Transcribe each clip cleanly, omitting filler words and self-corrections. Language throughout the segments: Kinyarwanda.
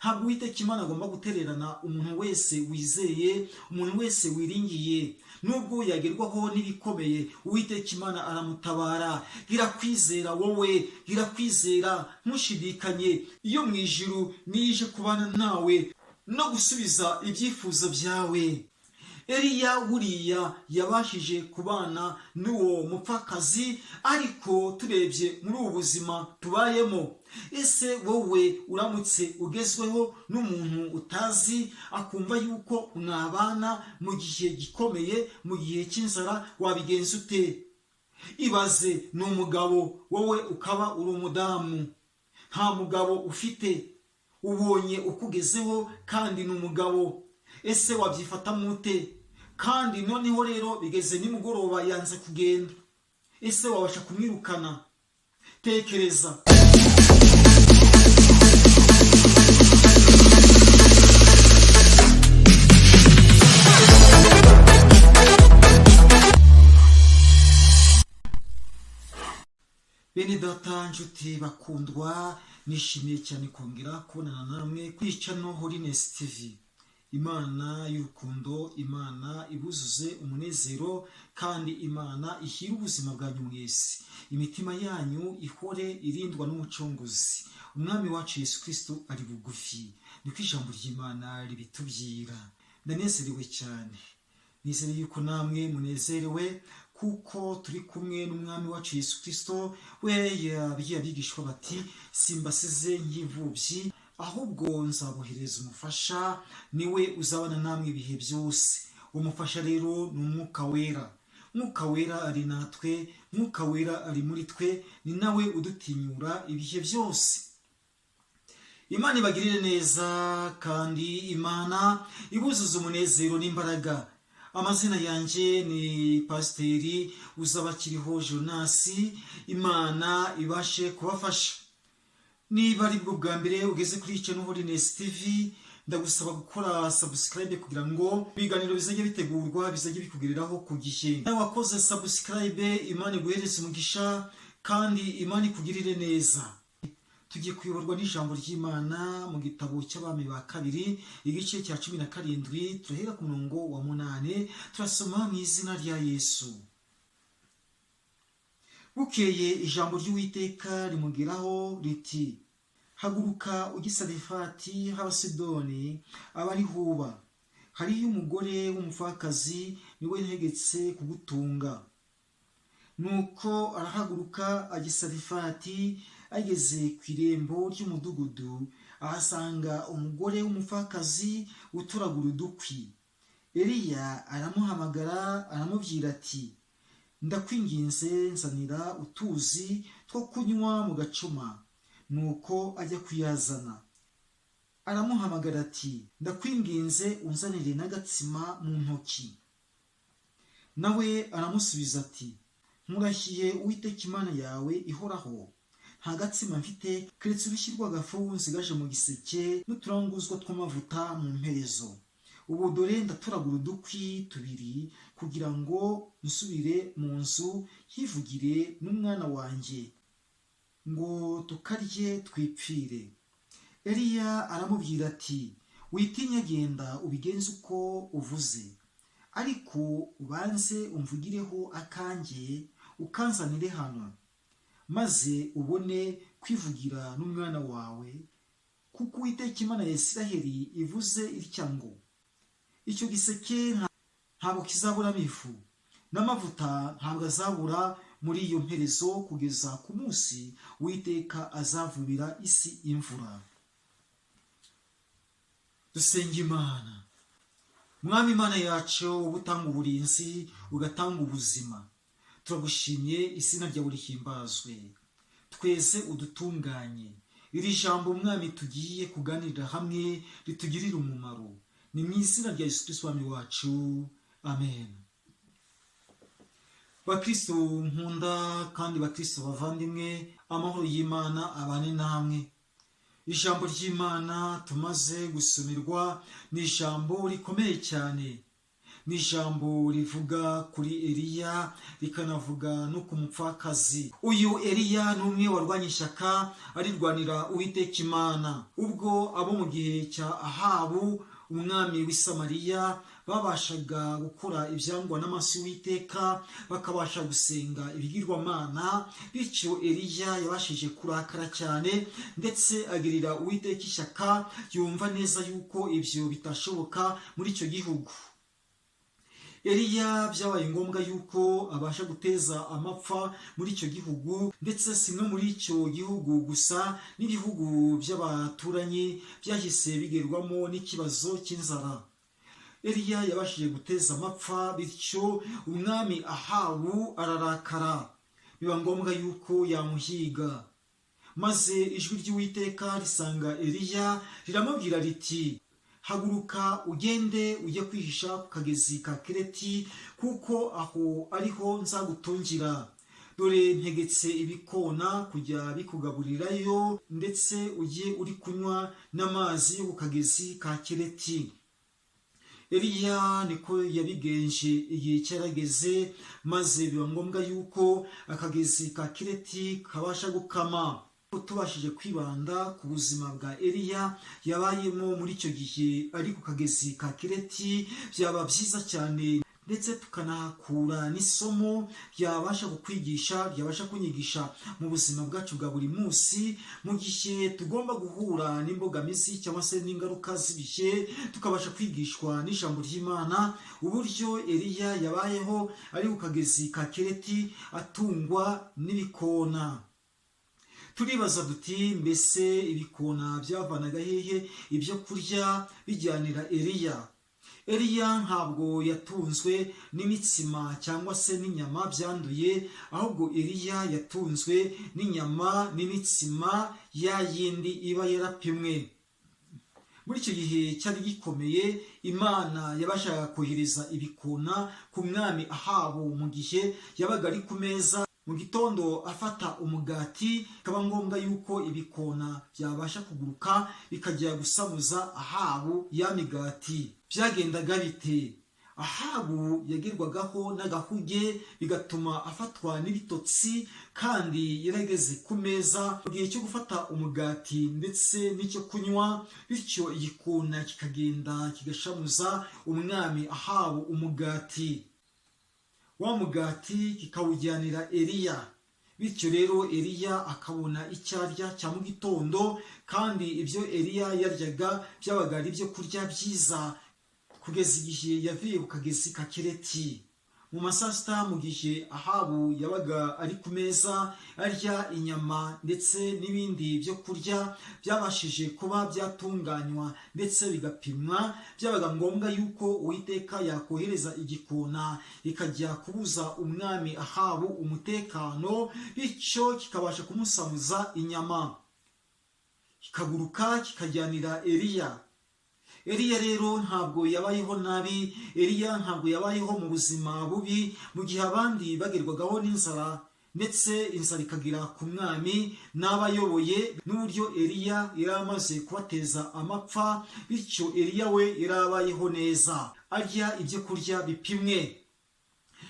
ntabwo Uwiteka Imana agomba gutererana umuntu wese wizeye, umuntu wese wiringiye. Nubwo yagerwaho n'ibikomeye, Uwiteka Imana aramutabara. Irakwizera wowe, irakwizera, ntushidikanye. Iyo mu ijuru nije kubana nawe no gusubiza ibyifuzo byawe. Eliya buriya yabashije kubana n'uwo mupfakazi, ariko turebye muri ubu buzima tubayemo, ese wowe uramutse ugezweho n'umuntu utazi akumva yuko mwabana mu gihe gikomeye, mu gihe cy'inzara, wabigenza ute? Ibaze, ni umugabo, wowe ukaba uri umudamu, nta mugabo ufite, ubonye ukugezeho kandi ni umugabo, ese wabyifatamo ute? Kandi noneho rero bigeze nimugoroba yanze kugenda, ese wabasha kumwirukana? Tekereza. Bene data, nshuti bakundwa, nishimiye cyane kongera kubonana namwe kuri Channel Holiness TV. Imana y'urukundo, Imana ibuzuze umunezero, kandi Imana ihira ubuzima bwanyu mwese. Imitima yanyu ihore irindwa n'umucunguzi. Umwami wacu Yesu Kristo ari bugufi. Niko ijambo ry'Imana ribitubwira. Ndanezerewe cyane. Nizere yuko namwe munezerewe, kuko turi kumwe n'umwami wacu Yesu Kristo. We yabwiye abigishwa bati, simbasize nk'imfubyi, ahubwo nzabohereza umufasha, niwe uzabana namwe ibihe byose. Umufasha rero ni Umwuka Wera. Mwuka Wera ari natwe, Mwuka Wera ari muri twe, ni nawe udutinyura ibihe byose. Imana ibagirire neza, kandi Imana ibuzuze umunezero n'imbaraga. Amazina yanjye ni Pasiteri Uzabakiriho Jonas. Imana ibashe kubafasha. Niba ari bwo bwa mbere ugeze kuri Channel Holiness TV, ndagusaba gukora subscribe kugira ngo ibiganiro bizajye bitegurwa, bizajye bikugereraho ku gihe. Nawe wakoze subscribe, Imana iguhereze umugisha, kandi Imana ikugirire neza. Tugiye kuyoborwa n'ijambo ry'Imana mu gitabo cy'Abami ba kabiri, igice cya 17, turahera ku murongo wa 8, turasoma mu izina rya Yesu. Bukeye ijambo ry'Uwiteka rimugeraho riti, haguruka ujye i Sarefati h'Abasidoni abari huba. Hariyo umugore w'umupfakazi, niwe ntegetse kugutunga. Nuko arahaguruka ajya i Sarefati. Ageze ku irembo ry'umudugudu, ahasanga umugore w'umupfakazi uturagura udukwi. Eliya aramuhamagara, aramubwira ati, ndakwinginze nzanira utuzi two kunywa mu gacuma. Nuko ajya kuyazana. Aramuhamagara ati, ndakwinginze unzanire n'agatsima mu ntoki. Nawe aramusubiza ati, nkurahiye Uwiteka Imana yawe ihoraho, nta gatsima mfite keretse urushyi rw'agafu nsigaje mu giseke n'uturanguzwa tw'amavuta mu mperezo. Ubu dore ndaturagura udukwi 2 kugira ngo nsubire mu nzu hivugire n'umwana wanjye, ngo tukarye twipfire. Eliya aramubwira ati, witinya, genda ubigenze uko uvuze, ariko ubanze umvugireho akanjye ukanzanire hano, maze ubone kwivugira n'umwana wawe, kuko Uwiteka Imana ya Isiraheli ivuze itya ngo, icyo giseke ntabwo kizaburamo ifu, n'amavuta ntabwo azabura muri iyo mperezo, kugeza ku munsi Uwiteka azavubira isi imvura. Dusenge Imana. Mwami Imana yacu, ubutanga uburinzi ugatanga ubuzima, turagushimye, izina ryawe rihimbazwe. Twese udutunganye, iri jambo Mwami tugiye kuganirira hamwe ritugirire umumaro, ni mu izina rya Yesu Kristo Mwami wacu, amen. Bakristo nkunda kandi bakristo bavandimwe, amahoro y'Imana abane namwe. Ijambo ry'Imana tumaze gusomerwa ni ijambo rikomeye cyane, ni ijambo rivuga kuri Eliya rikanavuga no ku mupfakazi. Uyu Eliya ni umwe warwanye ishyaka arirwanira Uwiteka Imana. Ubwo abo mu gihe cya Ahabu umwami w'i Samariya babashaga gukora ibyangwa n'amaso y'Uwiteka, bakabasha gusenga ibigirwamana, bityo Eliya yabashije kurakara cyane ndetse agirira Uwiteka ishyaka, yumva neza yuko ibyo bitashoboka muri icyo gihugu. Eliya byabaye ngombwa yuko abasha guteza amapfa muri icyo gihugu, ndetse si no muri icyo gihugu gusa, n'ibihugu by'abaturanyi byahise bigerwamo n'ikibazo cy'inzara. Eliya yabashije guteza amapfa, bityo umwami Ahabu ararakara, biba ngombwa yuko yamuhiga. Maze ijwi ry'Uwiteka risanga Eliya riramubwira riti, haguruka ugende ujye kwihisha ku kagezi ka Kereti, kuko aho ariho nzagutungira. Dore ntegetse ibikona kujya bikugaburirayo, ndetse ujye uri kunywa n'amazi yo ku kagezi ka Kereti. Eliya niko yabigenje igihe cyarageze, maze biba ngombwa yuko akagezi ka Kereti kabasha gukama. Tubashije kwibanda ku buzima bwa Eliya yabayemo muri icyo gihe ari ku kagezi ka Kereti, byaba byiza cyane, ndetse tukanahakura n'isomo ryabasha kukwigisha, ryabasha kunyigisha mu buzima bwacu bwa buri munsi, mu gihe tugomba guhura n'imbogamizi cyangwa se n'ingaruka z'ibihe, tukabasha kwigishwa n'ijambo ry'Imana uburyo Eliya yabayeho ari ku kagezi ka Kereti atungwa n'ibikona. Turibaza duti, mbese ibikona byavanaga hehe ibyo kurya bijyanira Eliya? Eliya ntabwo yatunzwe n'imitsima cyangwa se n'inyama byanduye, ahubwo Eliya yatunzwe n'inyama n'imitsima ya yindi iba yarapimwe. Muri icyo gihe cyari gikomeye, Imana yabashaga kohereza ibikona ku mwami Ahabu mu gihe yabaga ari ku meza mu gitondo afata umugati, bikaba ngombwa yuko ibikona byabasha kuguruka bikajya gusamuza Ahabu ya migati. Byagendaga bite? Ahabu yagerwagaho n'agahuge, bigatuma afatwa n'ibitotsi, kandi yarageze ku meza mu gihe cyo gufata umugati ndetse n'icyo kunywa, bityo igikona kikagenda kigashamuza umwami Ahabu umugati. Wa mugati kikawujyanira Eliya, bityo rero Eliya akabona icyo arya cya mu gitondo, kandi ibyo Eliya yaryaga byabaga ari ibyo kurya byiza, kugeza igihe yavuye ku kagezi ka Kereti. Mu masaa sita, mu gihe Ahabu yabaga ari ku meza arya inyama ndetse n'ibindi byo kurya byabashije kuba byatunganywa ndetse bigapimwa, byabaga ngombwa yuko Uwiteka yakohereza igikona ikajya kubuza umwami Ahabu umutekano, bityo kikabasha kumusamuza inyama, kikaguruka kikajyanira Eliya. Eliya rero ntabwo yabayeho nabi, Eliya ntabwo yabayeho mu buzima bubi, mu gihe abandi bagerwagaho n'inzara, ndetse inzara ikagera ku mwami n'abayoboye, n'uburyo Eliya yari amaze kubateza amapfa, bityo Eliya we yarabayeho neza, arya ibyo kurya bipimwe.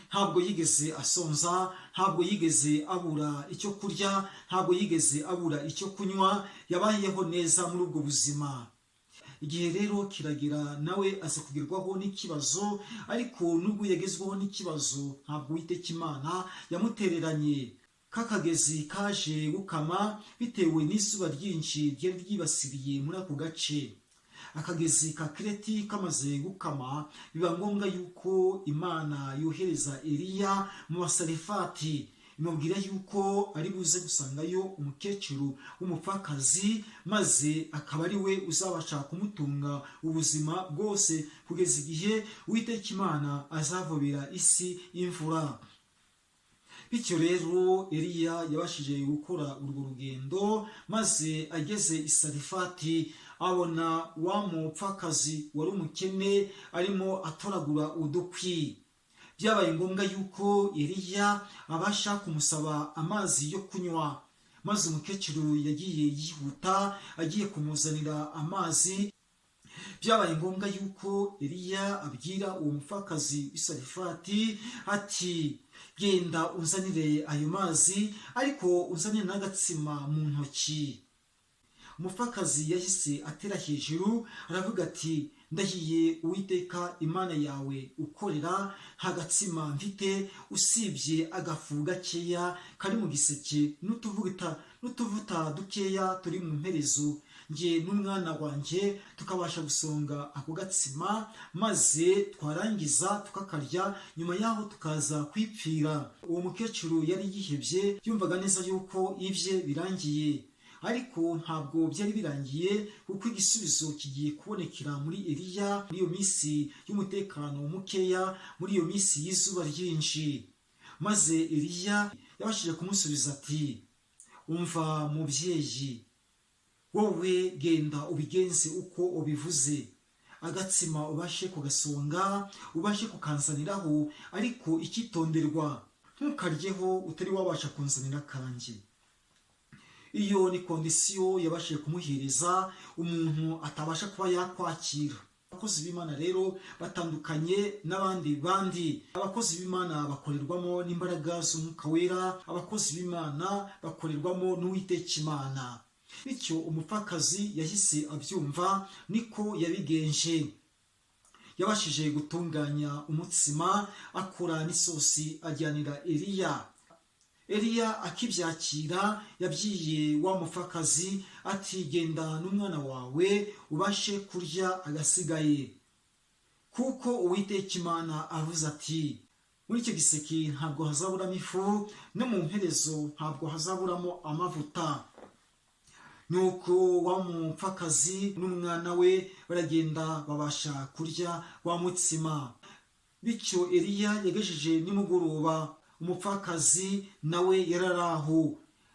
Ntabwo yigeze asonza, ntabwo yigeze abura icyo kurya, ntabwo yigeze abura icyo kunywa, yabayeho neza muri ubwo buzima. Igihe rero kiragera nawe aza kugerwaho n'ikibazo, ariko nubwo yagezweho n'ikibazo, ntabwo Uwiteka Imana yamutereranye. Kakagezi kaje gukama bitewe n'izuba ryinshi ryari ryibasiriye muri ako gace. Akagezi ka Kereti kamaze gukama, biba ngombwa yuko Imana yohereza Eliya mu Basarefati, imubwira yuko ari buze gusangayo umukecuru w'umupfakazi, maze akaba ari we uzabasha kumutunga ubuzima bwose, kugeza igihe Uwiteka Imana azavubira isi imvura. Bityo rero Eliya yabashije gukora urwo rugendo, maze ageze i Sarefati abona wa mupfakazi wari umukene arimo atoragura udukwi. Byabaye ngombwa yuko Eliya abasha kumusaba amazi yo kunywa, maze umukecuru yagiye yihuta agiye kumuzanira amazi, Byabaye ngombwa yuko Eliya abwira uwo mupfakazi w'i Sarefati ati genda unzanire ayo mazi, ariko unzanire n'agatsima mu ntoki. Umupfakazi yahise atera hejuru aravuga ati ndahiye Uwiteka Imana yawe ukorera, nta gatsima mfite usibye agafu gakeya kari mu giseke n'utuvuta dukeya turi mu mperezo. Njye n'umwana wanjye tukabasha gusonga ako gatsima, maze twarangiza tukakarya, nyuma yaho tukaza kwipfira. Uwo mukecuru yari yihebye, yumvaga neza yuko ibye birangiye, ariko ntabwo byari birangiye, kuko igisubizo kigiye kubonekera muri Eliya muri iyo minsi y'umutekano mukeya, muri iyo minsi y'izuba ryinshi. Maze Eliya yabashije kumusubiza ati umva mubyeyi, wowe genda ubigenze uko ubivuze, agatsima ubashe kugasonga, ubashe kukanzaniraho, ariko icyitonderwa ntukaryeho utari wabasha kunzanira kanjye. Iyo ni kondisiyo yabashije kumuhereza umuntu atabasha kuba yakwakira. Abakozi b'Imana rero batandukanye n'abandi. Abakozi b'Imana bakorerwamo n'imbaraga z'Umwuka Wera, abakozi b'Imana bakorerwamo n'Uwiteka Imana. Bityo umupfakazi yahise abyumva, niko yabigenje. Yabashije gutunganya umutsima, akora n'isosi ajyanira Eliya. Eliya akibyakira yabwiye wa mupfakazi ati genda n'umwana wawe ubashe kurya agasigaye, kuko Uwiteka Imana avuze ati muri icyo giseke ntabwo hazaburamo ifu, no mu mperezo ntabwo hazaburamo amavuta. Nuko wa mupfakazi n'umwana we baragenda babasha kurya wa mutsima. Bityo Eliya yagejeje nimugoroba, umupfakazi nawe yararaho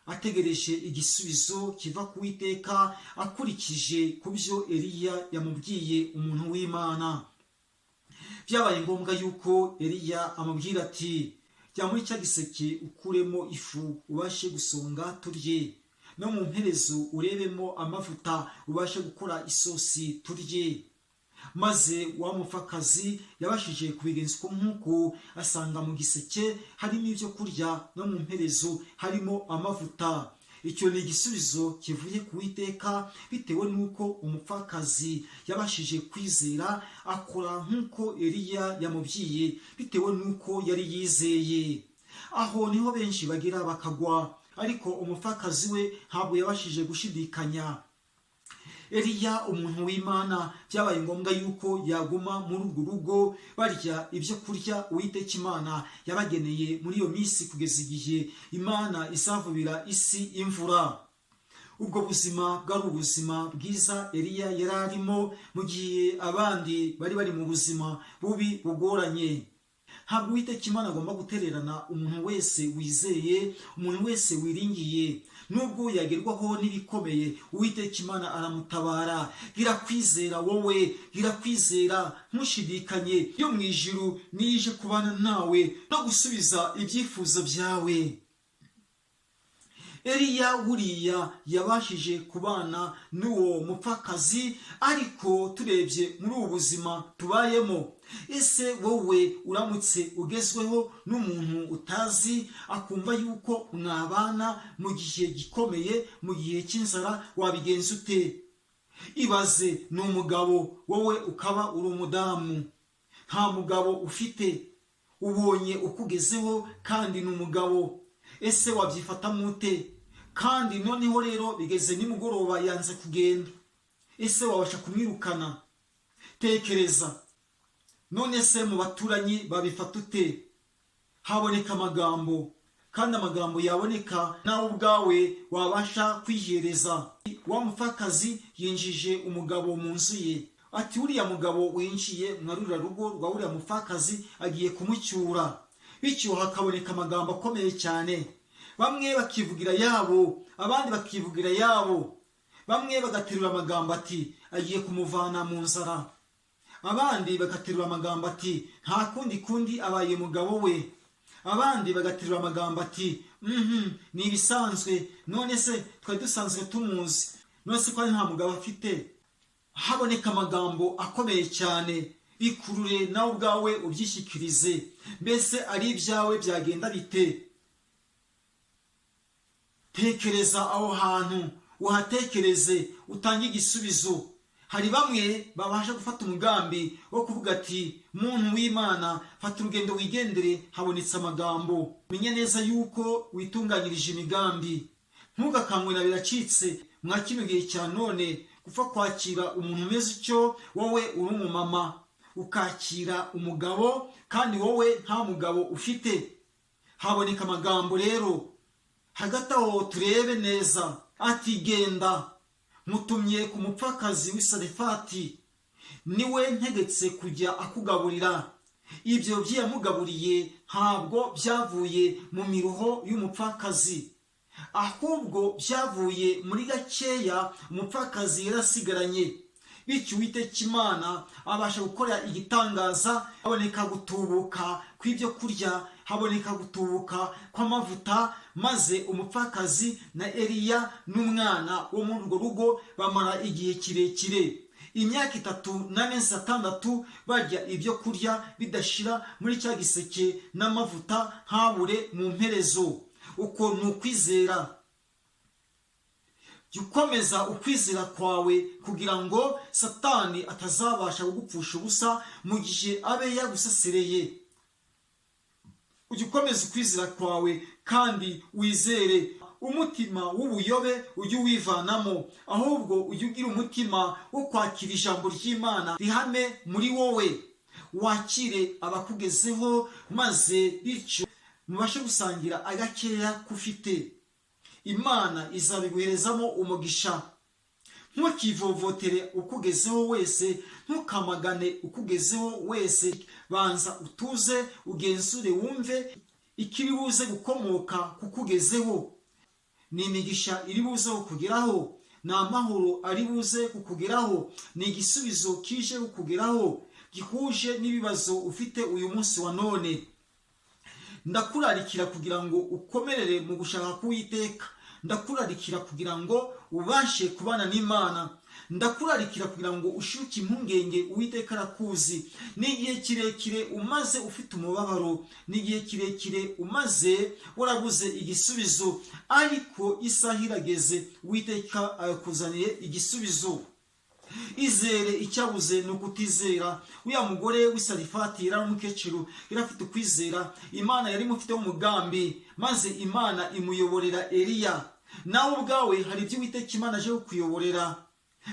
ategereje igisubizo kiva ku Uwiteka, akurikije ku byo Eliya yamubwiye umuntu w'Imana. Byabaye ngombwa yuko Eliya amubwira ati jya muri cya giseke ukuremo ifu ubashe gusonga turye, no mu mperezo urebemo amavuta ubashe gukora isosi turye. Maze wa mupfakazi yabashije kubigenza uko nk'uko, asanga mu giseke harimo ibyo kurya, no mu mperezo harimo amavuta. Icyo ni igisubizo kivuye ku Uwiteka, bitewe n'uko umupfakazi yabashije kwizera, akora nk'uko Eliya yamubwiye, bitewe n'uko yari yizeye. Aho niho benshi bagira bakagwa, ariko umupfakazi we ntabwo yabashije gushidikanya. Eliya umuntu w'Imana byabaye ngombwa yuko yaguma muri urwo rugo barya ibyo kurya Uwiteka Imana yabageneye muri iyo minsi, kugeza igihe Imana izavubira isi imvura. Ubwo buzima bwari ubuzima bwiza Eliya yari arimo, mu gihe abandi bari mu buzima bubi bugoranye. Ntabwo Uwiteka Imana agomba gutererana umuntu wese wizeye, umuntu wese wiringiye. Nubwo yagerwaho n'ibikomeye, Uwiteka Imana aramutabara. Gira kwizera wowe, gira kwizera, ntushidikanye. Yo mu ijuru nije kubana nawe no gusubiza ibyifuzo byawe. Eliya buriya yabashije kubana n'uwo mupfakazi, ariko turebye muri ubu buzima tubayemo, ese wowe uramutse ugezweho n'umuntu utazi, akumva yuko mwabana mu gihe gikomeye, mu gihe cy'inzara, wabigenza ute? Ibaze ni umugabo, wowe ukaba uri umudamu, nta mugabo ufite, ubonye ukugezeho kandi ni umugabo, ese wabyifatamo ute? Kandi noneho rero bigeze nimugoroba yanze kugenda, ese wabasha kumwirukana? Tekereza, none se mu baturanyi babifata ute? Haboneka amagambo, kandi amagambo yaboneka nawe ubwawe wabasha kwihereza. Wa mupfakazi yinjije umugabo mu nzu ye, ati uriya mugabo winjiye mwa ruriya rugo rwa uriya mupfakazi agiye kumucyura. Bityo hakaboneka amagambo akomeye cyane, bamwe bakivugira yabo, abandi bakivugira yabo. Bamwe bagaterura amagambo ati agiye kumuvana mu nzara, abandi bagaterura amagambo ati nta kundi abaye mugabo we, abandi bagaterura amagambo ati ni ibisanzwe, none se twari dusanzwe tumuzi, none se ko nta mugabo afite. haboneka amagambo akomeye cyane. Bikurure nawe ubwawe ubyishyikirize. Mbese ari ibyawe byagenda bite? Tekereza aho hantu, uhatekereze, utange igisubizo. Hari bamwe babasha gufata umugambi wo kuvuga ati, muntu w'Imana, fata urugendo wigendere, habonetse amagambo. Menye neza yuko witunganyirije imigambi. Ntugakangwe na biracitse mwa kino gihe cya none gupfa kwakira umuntu umeze icyo. Wowe uri umumama ukakira umugabo kandi wowe nta mugabo ufite. Haboneka amagambo rero. Hagati aho turebe neza. Ati, genda mutumye ku mupfakazi w'i Sarefati, niwe ntegetse kujya akugaburira. Ibyo byiyamugaburiye ntabwo byavuye mu miruho y'umupfakazi, ahubwo byavuye muri gakeya umupfakazi yarasigaranye. Bityo Uwiteka Imana abasha gukora igitangaza. Haboneka gutubuka kw'ibyo kurya, haboneka gutubuka kw'amavuta, maze umupfakazi na Eliya n'umwana wo muri urwo rugo bamara igihe kirekire, imyaka 3 n'amezi 6 barya ibyo kurya bidashira muri cya giseke n'amavuta ntabure mu mperezo. Uko ni ukwizera. Jya ukomeza ukwizera kwawe kugira ngo Satani atazabasha kugupfusha ubusa mu gihe abe yagusesereye. Ujya ukomeza ukwizera kwawe kandi wizere. Umutima w'ubuyobe ujye uwivanamo, ahubwo ujye ugira umutima wo kwakira ijambo ry'Imana rihame muri wowe. Wakire abakugezeho, maze bityo mubashe gusangira agakeya kufite. Imana izabiguherezamo umugisha. Ntukivovotere ukugezeho wese, ntukamagane ukugezeho wese. Banza utuze, ugenzure, wumve ikiri buze gukomoka kukugezeho. Ni imigisha iri buze kukugeraho, ni amahoro ari buze kukugeraho, ni igisubizo kije kukugeraho gihuje n'ibibazo ufite uyu munsi wa none. Ndakurarikira kugira ngo ukomerere mu gushaka k'Uwiteka. Ndakurarikira kugira ngo ubashe kubana n'Imana. Ndakurarikira kugira ngo ushuke impungenge. Uwiteka arakuzi. Ni igihe kirekire umaze ufite umubabaro, ni igihe kirekire umaze warabuze igisubizo, ariko isaha irageze. Uwiteka akuzaniye igisubizo. Izere. Icyabuze ni ukutizera. Uya mugore w'i Sarefati yari umukecuru, yari afite ukwizera. Imana yari imufiteho umugambi, maze Imana imuyoborera Eliya. Nawe ubwawe hari ibyo Uwiteka Imana aje kukuyoborera.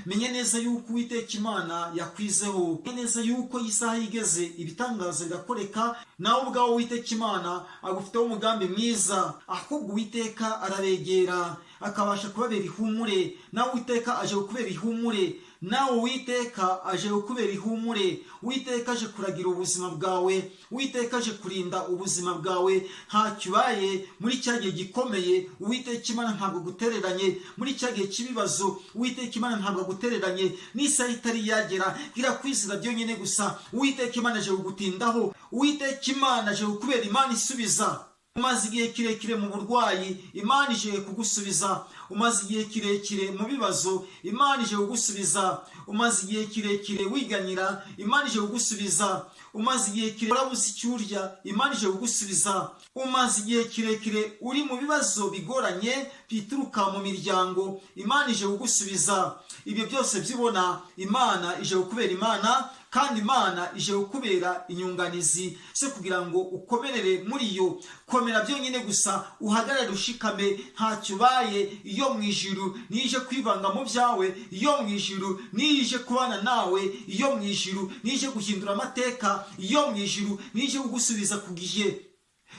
Menye neza yuko Uwiteka Imana yakwizeho. Menye neza yuko isaha igeze, ibitangaza bigakoreka. Nawe ubwawe Uwiteka Imana agufiteho umugambi mwiza. Ahubwo Uwiteka arabegera akabasha kubabera ihumure. Nawe Uwiteka aje kukubera ihumure. Nawe Uwiteka aje kukubera ihumure. Uwiteka aje kuragira ubuzima bwawe. Uwiteka aje kurinda ubuzima bwawe. Ntacyo ubaye muri cya gihe gikomeye. Uwiteka Imana ntabwo gutereranye. Muri cya gihe cy'ibibazo Uwiteka Imana ntabwo gutereranye. N'isaha itari yagera, irakwizera byonyine gusa. Uwiteka Imana aje kugutindaho. Uwiteka Imana aje kukubera Imana isubiza. Umaze igihe kirekire mu burwayi, Imana ije kugusubiza. Umaze igihe kirekire mu bibazo, Imana ije kugusubiza. Umaze igihe kirekire wiganyira, Imana ije kugusubiza. Umaze igihe kirekire urabuze icyo urya, Imana ije kugusubiza. Umaze igihe kirekire uri mu bibazo bigoranye bituruka mu miryango, Imana ije kugusubiza. Ibyo byose byibona, Imana ije kukubera Imana, kandi Imana ije kukubera inyunganizi se kugira ngo ukomerere muri yo. Komera byonyine gusa, uhagarare ushikame. Ntacyo ubaye. Iyo mu ijuru nije kwivanga mu byawe, iyo mu ijuru nije kubana nawe, iyo mu ijuru nije guhindura amateka, iyo mu ijuru nije kugusubiza ku gihe.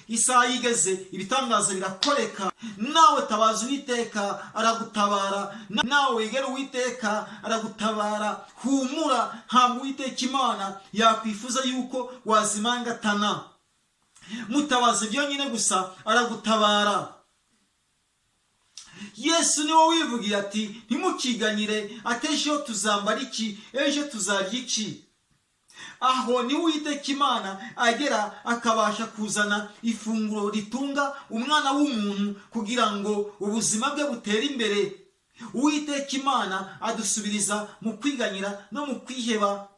Isaha yigeze, ibitangaza birakoreka. Nawe tabaza Uwiteka aragutabara. Nawe wegera Uwiteka aragutabara. Humura, ntabwo Uwiteka Imana yakwifuza yuko wazimangatana. Mutabaze byonyine gusa, aragutabara. Yesu niwe wivugiye ati, ntimukiganyire ati ejo tuzambara iki, ejo tuzarya iki. Aho ni Uwiteka Imana agera akabasha kuzana ifunguro ritunga umwana w'umuntu kugira ngo ubuzima bwe butere imbere. Uwiteka Imana adusubiriza mu kwiganyira no mu kwiheba,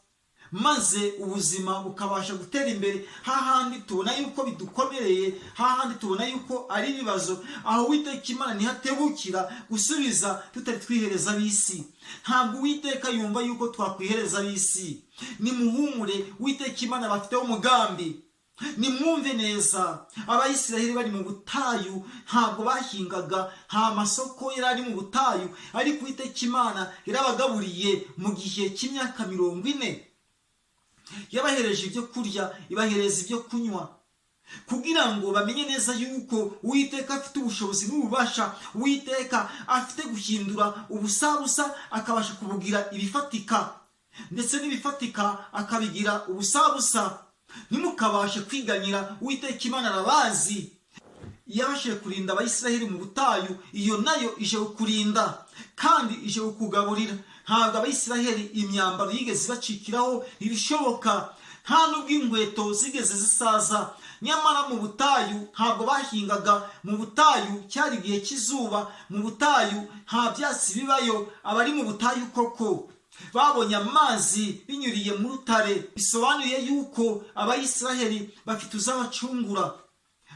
maze ubuzima bukabasha gutera imbere. Hahandi tubona yuko bidukomereye, hahandi tubona yuko ari ibibazo, aho Uwiteka Imana ntihatebukira gusubiza tutari twihereza ab'isi. Ntabwo Uwiteka yumva yuko twakwihereza ab'isi. Nimuhumure, Uwiteka Imana bafiteho umugambi. Nimwumve neza, Abayisiraheli bari mu butayu ntabwo bahingaga, nta masoko yari ari mu butayu, ariko Uwiteka Imana yarabagaburiye mu gihe cy'imyaka 40. Yabahereje ibyo kurya, ibahereza ibyo kunywa, kugira ngo bamenye neza yuko Uwiteka afite ubushobozi n'ububasha. Uwiteka afite guhindura ubusabusa akabasha kubugira ibifatika, ndetse n'ibifatika akabigira ubusabusa. Ntimukabashe kwiganyira, Uwiteka Imana arabazi. Yabashije kurinda Abayisiraheli mu butayu, iyo nayo ije kukurinda kandi ije kukugaburira. Ntabwo Abayisiraheli imyambaro yigeze bacikiraho, ntibishoboka. Nta nubwo inkweto zigeze zisaza. Nyamara mu butayu ntabwo bahingaga, mu butayu cyari igihe cy'izuba, mu butayu nta byatsi bibayo. Abari mu butayu koko babonye amazi binyuriye mu rutare, bisobanuye yuko Abayisiraheli bafite uzabacungura.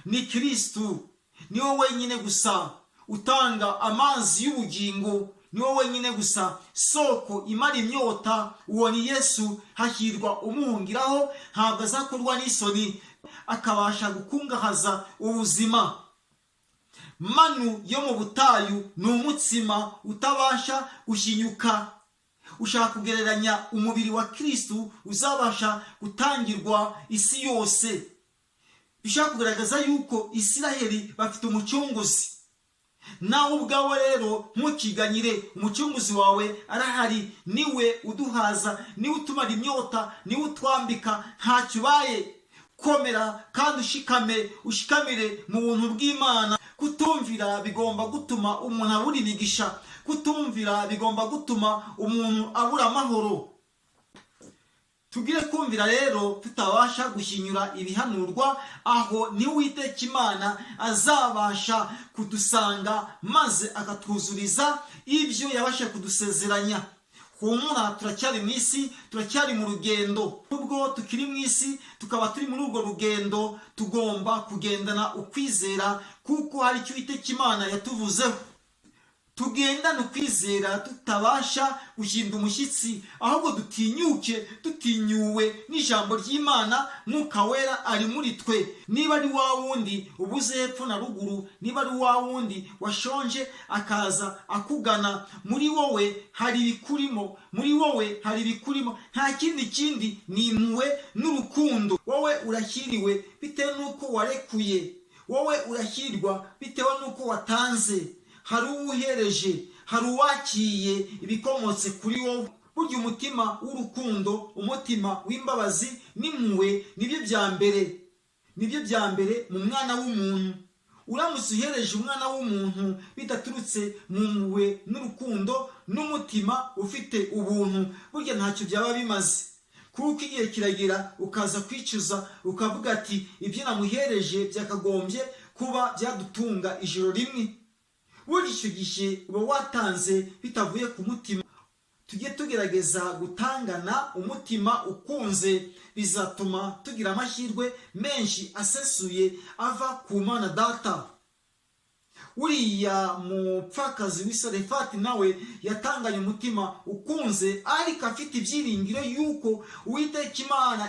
Ni Kristo, ni wowe wenyine gusa utanga amazi y'ubugingo, ni wowe wenyine gusa soko imara imyota. Uwo ni Yesu. Hahirwa umuhungiraho, ntabwo azakorwa n'isoni, akabasha gukungahaza ubuzima. Manu yo mu butayu ni umutsima utabasha guhinyuka. Ushaka kugereranya umubiri wa Kristo uzabasha gutangirwa isi yose. Bishaka kugaragaza yuko Isiraheli bafite umucunguzi. Nawe ubwawe rero ntukiganyire, umucunguzi wawe arahari. Niwe uduhaza, niwe utumara imyota, niwe utwambika. Ntacyo ubaye. Komera kandi ushikamire mu buntu bw'Imana. Kutumvira bigomba gutuma umuntu abura imigisha. Kutumvira bigomba gutuma umuntu abura amahoro. Tugire kumvira rero, tutabasha guhinyura ibihanurwa, aho ni Uwiteka Imana azabasha kudusanga maze akatwuzuriza ibyo yabasha kudusezeranya. Humura, turacyari mu isi, turacyari mu rugendo. Nubwo tukiri mu isi, tukaba turi muri urwo rugendo, tugomba kugendana ukwizera, kuko hari icyo Uwiteka Imana yatuvuzeho. Tugendane ukwizera, tutabasha guhinda umushyitsi, ahubwo dutinyuwe n'ijambo ry'Imana. Mwuka Wera ari muri twe. Niba ari wa wundi ubuze hepfo na ruguru, niba ari wa wundi washonje akaza akugana, muri wowe hari ibikurimo, muri wowe hari ibikurimo. Nta kindi ni impuhwe n'urukundo. Wowe urahiriwe bitewe n'uko warekuye, wowe urahirwa bitewe n'uko watanze. Hari uwuhereje, hari uwakiye ibikomotse kuri wowe. Burya umutima w'urukundo, umutima w'imbabazi n'impuhwe nibyo bya mbere mu mwana w'umuntu. Uramutse uhereje umwana w'umuntu bidaturutse mu mpuhwe n'urukundo n'umutima ufite ubuntu, burya ntacyo byaba bimaze. Kuko igihe kiragera ukaza kwicuza, ukavuga ati ibyo namuhereje byakagombye kuba byadutunga ijoro rimwe. Buri icyo gihe uba watanze bitavuye ku mutima. Tujye tugerageza gutangana umutima ukunze, bizatuma tugira amahirwe menshi asesuye ava ku Mana Data. Uriya mupfakazi w'Isarefati nawe yatanganye umutima ukunze, ariko afite ibyiringiro yuko Uwiteka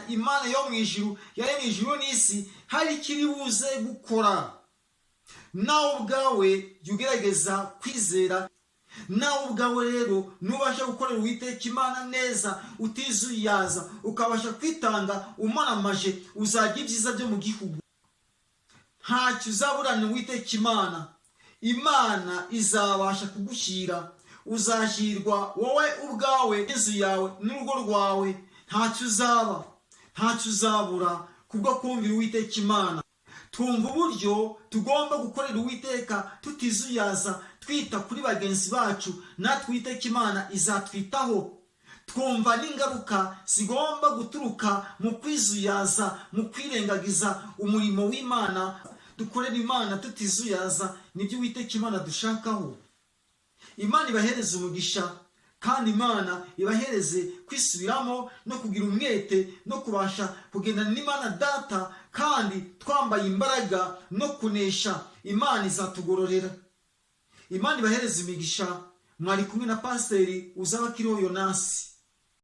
Imana yo mu ijuru, yaremye ijuru n'isi, hari ikiri buze gukora. Nawe ubwawe jya ugerageza kwizera. Nawe ubwawe rero nubasha gukorera Uwiteka Imana neza, utizuyaza, ukabasha kwitanga umaramaje, uzajya ibyiza byo mu gihugu. Ntacyo uzaburana Uwiteka Imana. Imana izabasha kugushyira. Uzashyirwa wowe ubwawe, inzu yawe n'urugo rwawe. Ntacyo uzabura kubwo kumvira Uwiteka Imana. Twumva uburyo tugomba gukorera Uwiteka tutizuyaza, twita kuri bagenzi bacu, natwe Uwiteka Imana izatwitaho. Twumva n'ingaruka zigomba guturuka mu kwizuyaza, mu kwirengagiza umurimo w'Imana. Dukorera Imana tutizuyaza, nibyo Uwiteka Imana dushakaho. Imana ibahereze umugisha, kandi Imana ibahereze kwisubiramo no kugira umwete no kubasha kugendana n'Imana Data, kandi twambaye imbaraga no kunesha. Imana izatugororera. Imana ibahereze imigisha. Mwari kumwe na Pasiteri Uzabakiriho Yonasi.